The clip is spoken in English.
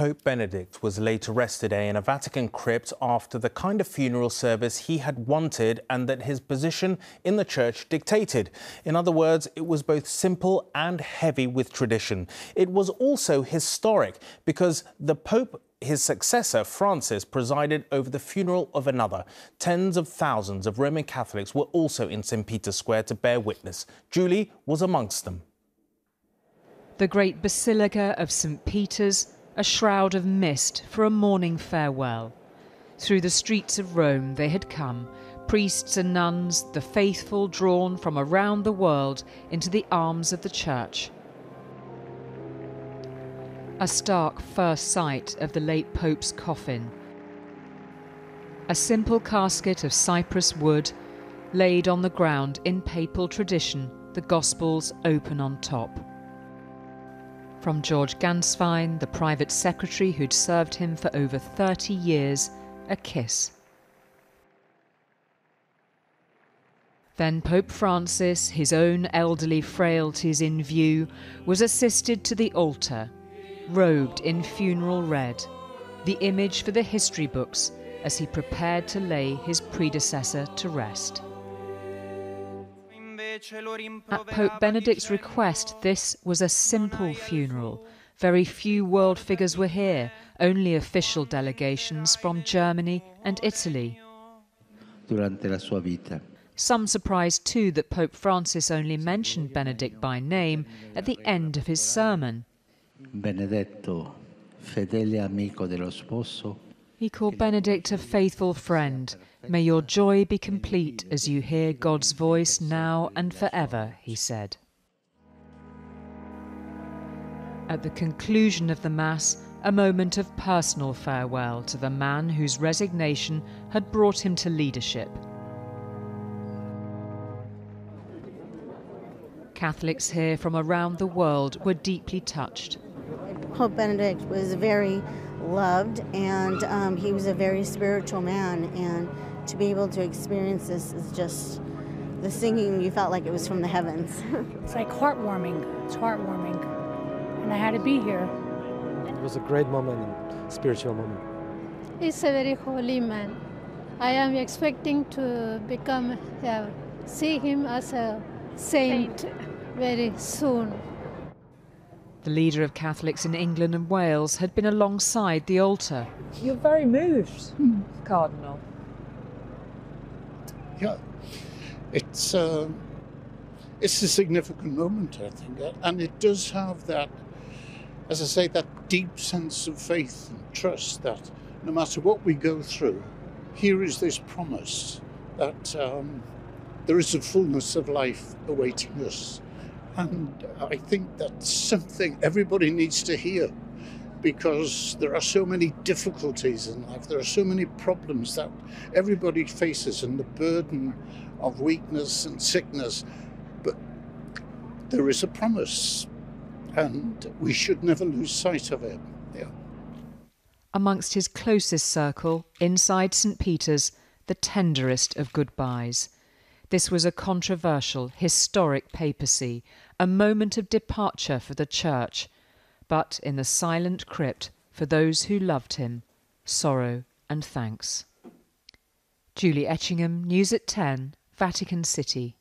Pope Benedict was laid to rest today in a Vatican crypt after the kind of funeral service he had wanted and that his position in the church dictated. In other words, it was both simple and heavy with tradition. It was also historic because the Pope, his successor, Francis, presided over the funeral of another. Tens of thousands of Roman Catholics were also in St. Peter's Square to bear witness. Julie was amongst them. The great Basilica of St. Peter's, a shroud of mist for a morning farewell. Through the streets of Rome they had come, priests and nuns, the faithful drawn from around the world into the arms of the church. A stark first sight of the late Pope's coffin. A simple casket of cypress wood, laid on the ground in papal tradition, the Gospels open on top. From George Ganswein, the private secretary who'd served him for over 30 years, a kiss. Then Pope Francis, his own elderly frailties in view, was assisted to the altar, robed in funeral red, the image for the history books as he prepared to lay his predecessor to rest. At Pope Benedict's request, this was a simple funeral. Very few world figures were here, only official delegations from Germany and Italy. Durante la sua vita. Some surprised too that Pope Francis only mentioned Benedict by name at the end of his sermon. Benedetto, fedele amico dello sposo. He called Benedict a faithful friend. May your joy be complete as you hear God's voice now and forever, he said. At the conclusion of the Mass, a moment of personal farewell to the man whose resignation had brought him to leadership. Catholics here from around the world were deeply touched. Pope Benedict was very loved, and he was a very spiritual man, and to be able to experience this is just, the singing, you felt like it was from the heavens. It's like heartwarming. It's heartwarming. And I had to be here. It was a great moment, a spiritual moment. He's a very holy man. I am expecting to become, see him as a saint very soon. The leader of Catholics in England and Wales had been alongside the altar. You're very moved, Cardinal. Yeah, it's a significant moment, I think, and it does have that, as I say, that deep sense of faith and trust that no matter what we go through, here is this promise that there is a fullness of life awaiting us. And I think that's something everybody needs to hear, because there are so many difficulties in life, there are so many problems that everybody faces, and the burden of weakness and sickness. But there is a promise, and we should never lose sight of it. Yeah. Amongst his closest circle, inside St. Peter's, the tenderest of goodbyes. This was a controversial, historic papacy, a moment of departure for the Church, but in the silent crypt, for those who loved him, sorrow and thanks. Julie Etchingham, News at 10, Vatican City.